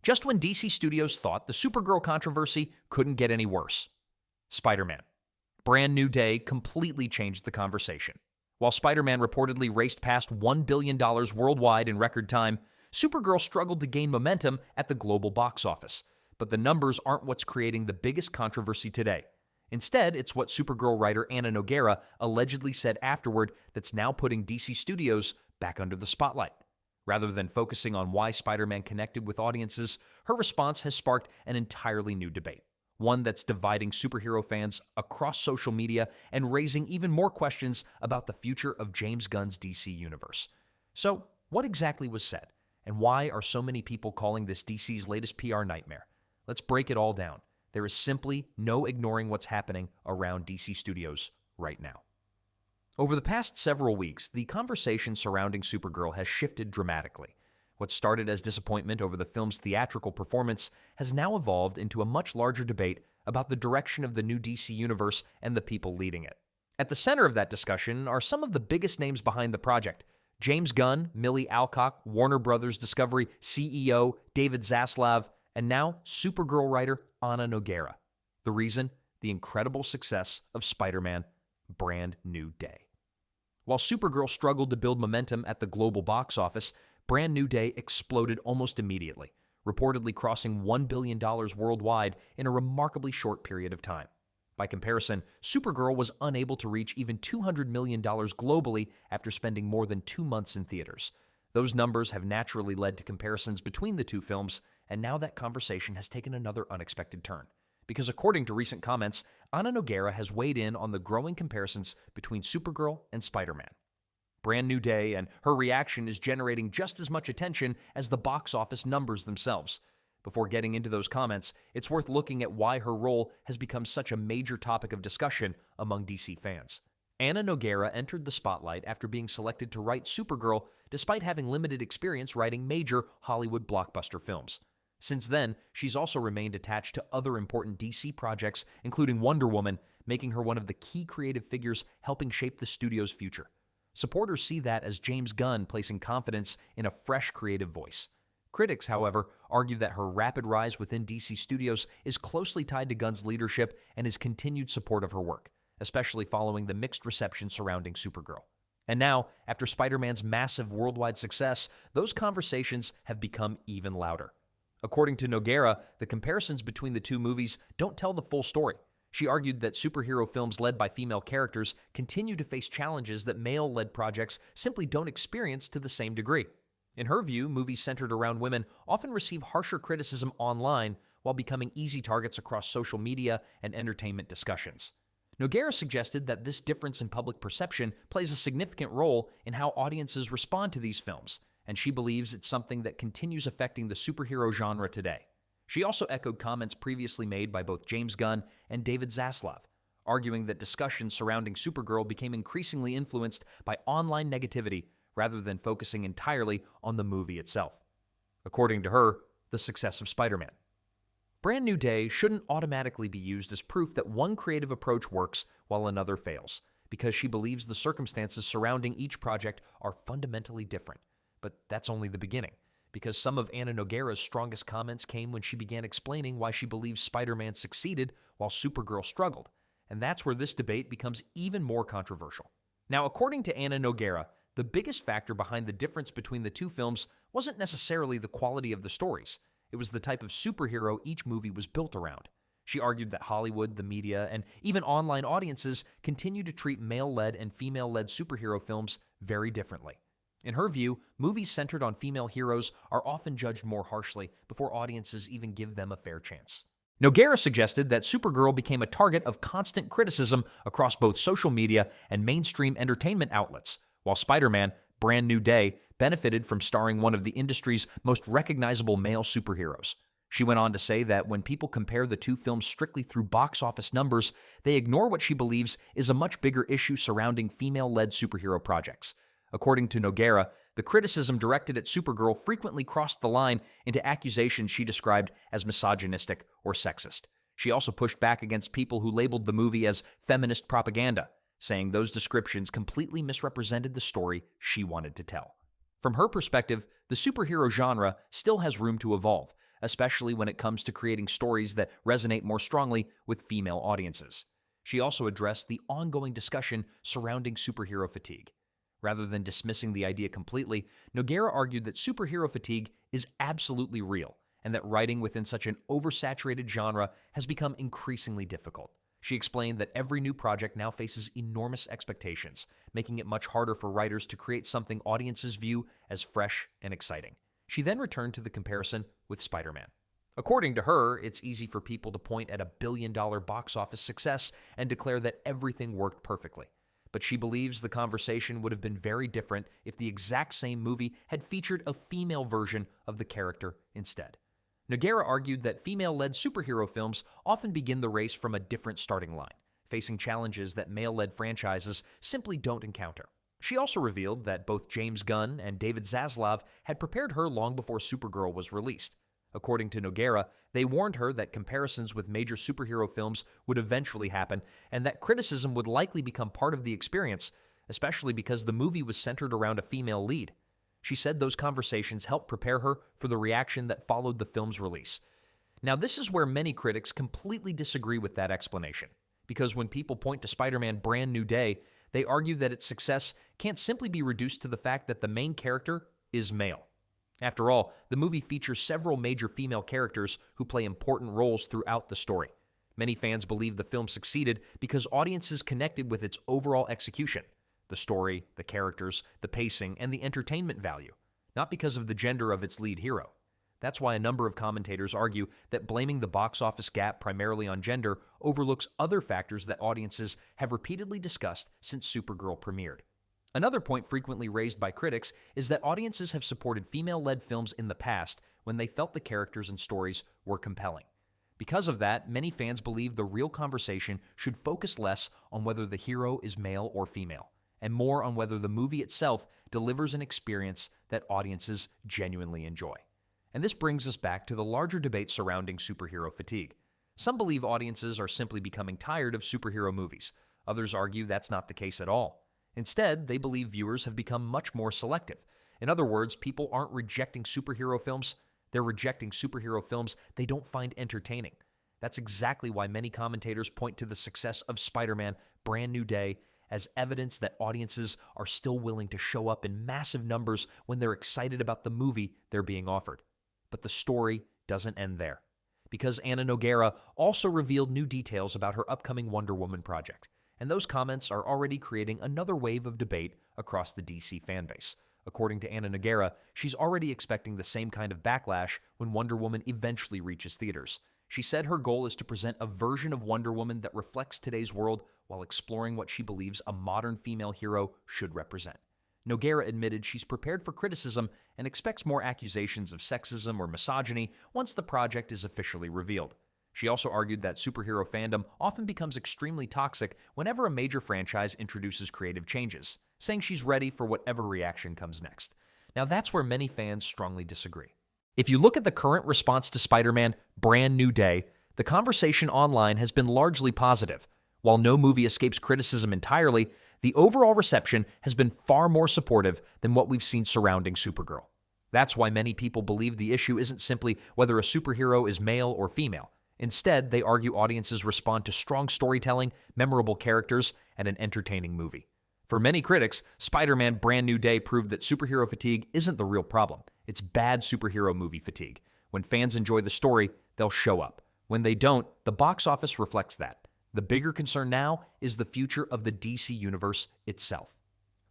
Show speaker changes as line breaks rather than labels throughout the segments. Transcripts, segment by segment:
just when DC Studios thought the Supergirl controversy couldn't get any worse. Spider-Man. Brand New Day completely changed the conversation. While Spider-Man reportedly raced past $1 billion worldwide in record time, Supergirl struggled to gain momentum at the global box office. But the numbers aren't what's creating the biggest controversy today. Instead, it's what Supergirl writer Anna Nogueira allegedly said afterward that's now putting DC Studios back under the spotlight. Rather than focusing on why Spider-Man connected with audiences, her response has sparked an entirely new debate. One that's dividing superhero fans across social media and raising even more questions about the future of James Gunn's DC Universe. So, what exactly was said? And why are so many people calling this DC's latest PR nightmare? Let's break it all down. There is simply no ignoring what's happening around DC Studios right now. Over the past several weeks, the conversation surrounding Supergirl has shifted dramatically. What started as disappointment over the film's theatrical performance has now evolved into a much larger debate about the direction of the new DC Universe and the people leading it. At the center of that discussion are some of the biggest names behind the project. James Gunn, Millie Alcock, Warner Brothers Discovery CEO David Zaslav, and now Supergirl writer Anna Nogueira. The reason? The incredible success of Spider-Man: Brand New Day. While Supergirl struggled to build momentum at the global box office, Brand New Day exploded almost immediately, reportedly crossing $1 billion worldwide in a remarkably short period of time. By comparison, Supergirl was unable to reach even $200 million globally after spending more than 2 months in theaters. Those numbers have naturally led to comparisons between the two films, and now that conversation has taken another unexpected turn. Because according to recent comments, Anna Nogueira has weighed in on the growing comparisons between Supergirl and Spider-Man. Brand New Day and her reaction is generating just as much attention as the box office numbers themselves. Before getting into those comments, it's worth looking at why her role has become such a major topic of discussion among DC fans. Anna Nogueira entered the spotlight after being selected to write Supergirl despite having limited experience writing major Hollywood blockbuster films. Since then, she's also remained attached to other important DC projects, including Wonder Woman, making her one of the key creative figures helping shape the studio's future. Supporters see that as James Gunn placing confidence in a fresh creative voice. Critics, however, argue that her rapid rise within DC Studios is closely tied to Gunn's leadership and his continued support of her work, especially following the mixed reception surrounding Supergirl. And now, after Spider-Man's massive worldwide success, those conversations have become even louder. According to Nogueira, the comparisons between the two movies don't tell the full story. She argued that superhero films led by female characters continue to face challenges that male-led projects simply don't experience to the same degree. In her view, movies centered around women often receive harsher criticism online while becoming easy targets across social media and entertainment discussions. Nogueira suggested that this difference in public perception plays a significant role in how audiences respond to these films, and she believes it's something that continues affecting the superhero genre today. She also echoed comments previously made by both James Gunn and David Zaslav, arguing that discussions surrounding Supergirl became increasingly influenced by online negativity rather than focusing entirely on the movie itself. According to her, the success of Spider-Man. Brand New Day shouldn't automatically be used as proof that one creative approach works while another fails, because she believes the circumstances surrounding each project are fundamentally different. But that's only the beginning, because some of Anna Nogueira's strongest comments came when she began explaining why she believes Spider-Man succeeded while Supergirl struggled, and that's where this debate becomes even more controversial. Now, according to Anna Nogueira, the biggest factor behind the difference between the two films wasn't necessarily the quality of the stories. It was the type of superhero each movie was built around. She argued that Hollywood, the media, and even online audiences continue to treat male-led and female-led superhero films very differently. In her view, movies centered on female heroes are often judged more harshly before audiences even give them a fair chance. Nogueira suggested that Supergirl became a target of constant criticism across both social media and mainstream entertainment outlets, while Spider-Man: Brand New Day benefited from starring one of the industry's most recognizable male superheroes. She went on to say that when people compare the two films strictly through box office numbers, they ignore what she believes is a much bigger issue surrounding female-led superhero projects. According to Nogueira, the criticism directed at Supergirl frequently crossed the line into accusations she described as misogynistic or sexist. She also pushed back against people who labeled the movie as feminist propaganda, saying those descriptions completely misrepresented the story she wanted to tell. From her perspective, the superhero genre still has room to evolve, especially when it comes to creating stories that resonate more strongly with female audiences. She also addressed the ongoing discussion surrounding superhero fatigue. Rather than dismissing the idea completely, Nogueira argued that superhero fatigue is absolutely real, and that writing within such an oversaturated genre has become increasingly difficult. She explained that every new project now faces enormous expectations, making it much harder for writers to create something audiences view as fresh and exciting. She then returned to the comparison with Spider-Man. According to her, it's easy for people to point at a billion-dollar box office success and declare that everything worked perfectly. But she believes the conversation would have been very different if the exact same movie had featured a female version of the character instead. Nogueira argued that female-led superhero films often begin the race from a different starting line, facing challenges that male-led franchises simply don't encounter. She also revealed that both James Gunn and David Zaslav had prepared her long before Supergirl was released. According to Nogueira, they warned her that comparisons with major superhero films would eventually happen, and that criticism would likely become part of the experience, especially because the movie was centered around a female lead. She said those conversations helped prepare her for the reaction that followed the film's release. Now, this is where many critics completely disagree with that explanation, because when people point to Spider-Man Brand New Day, they argue that its success can't simply be reduced to the fact that the main character is male. After all, the movie features several major female characters who play important roles throughout the story. Many fans believe the film succeeded because audiences connected with its overall execution, the story, the characters, the pacing, and the entertainment value, not because of the gender of its lead hero. That's why a number of commentators argue that blaming the box office gap primarily on gender overlooks other factors that audiences have repeatedly discussed since Supergirl premiered. Another point frequently raised by critics is that audiences have supported female-led films in the past when they felt the characters and stories were compelling. Because of that, many fans believe the real conversation should focus less on whether the hero is male or female, and more on whether the movie itself delivers an experience that audiences genuinely enjoy. And this brings us back to the larger debate surrounding superhero fatigue. Some believe audiences are simply becoming tired of superhero movies. Others argue that's not the case at all. Instead, they believe viewers have become much more selective. In other words, people aren't rejecting superhero films, they're rejecting superhero films they don't find entertaining. That's exactly why many commentators point to the success of Spider-Man Brand New Day as evidence that audiences are still willing to show up in massive numbers when they're excited about the movie they're being offered. But the story doesn't end there, because Anna Nogueira also revealed new details about her upcoming Wonder Woman project. And those comments are already creating another wave of debate across the DC fanbase. According to Anna Nogueira, she's already expecting the same kind of backlash when Wonder Woman eventually reaches theaters. She said her goal is to present a version of Wonder Woman that reflects today's world while exploring what she believes a modern female hero should represent. Nogueira admitted she's prepared for criticism and expects more accusations of sexism or misogyny once the project is officially revealed. She also argued that superhero fandom often becomes extremely toxic whenever a major franchise introduces creative changes, saying she's ready for whatever reaction comes next. Now that's where many fans strongly disagree. If you look at the current response to Spider-Man Brand New Day, the conversation online has been largely positive. While no movie escapes criticism entirely, the overall reception has been far more supportive than what we've seen surrounding Supergirl. That's why many people believe the issue isn't simply whether a superhero is male or female. Instead, they argue audiences respond to strong storytelling, memorable characters, and an entertaining movie. For many critics, Spider-Man Brand New Day proved that superhero fatigue isn't the real problem. It's bad superhero movie fatigue. When fans enjoy the story, they'll show up. When they don't, the box office reflects that. The bigger concern now is the future of the DC Universe itself.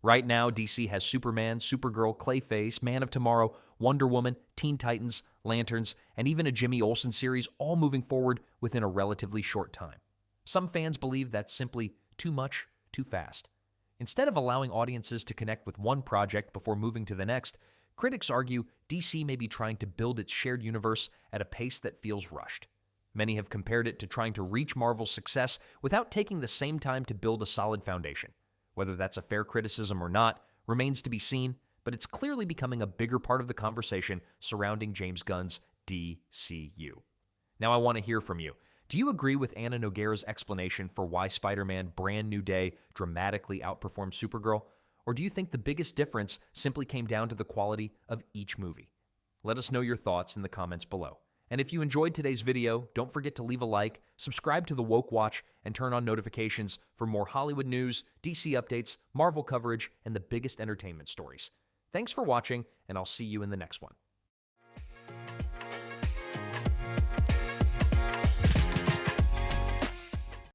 Right now, DC has Superman, Supergirl, Clayface, Man of Tomorrow, Wonder Woman, Teen Titans, Lanterns, and even a Jimmy Olsen series all moving forward within a relatively short time. Some fans believe that's simply too much, too fast. Instead of allowing audiences to connect with one project before moving to the next, critics argue DC may be trying to build its shared universe at a pace that feels rushed. Many have compared it to trying to reach Marvel's success without taking the same time to build a solid foundation. Whether that's a fair criticism or not remains to be seen, but it's clearly becoming a bigger part of the conversation surrounding James Gunn's DCU. Now I want to hear from you. Do you agree with Anna Nogueira's explanation for why Spider-Man Brand New Day dramatically outperformed Supergirl? Or do you think the biggest difference simply came down to the quality of each movie? Let us know your thoughts in the comments below. And if you enjoyed today's video, don't forget to leave a like, subscribe to the Woke Watch, and turn on notifications for more Hollywood news, DC updates, Marvel coverage, and the biggest entertainment stories. Thanks for watching, and I'll see you in the next one.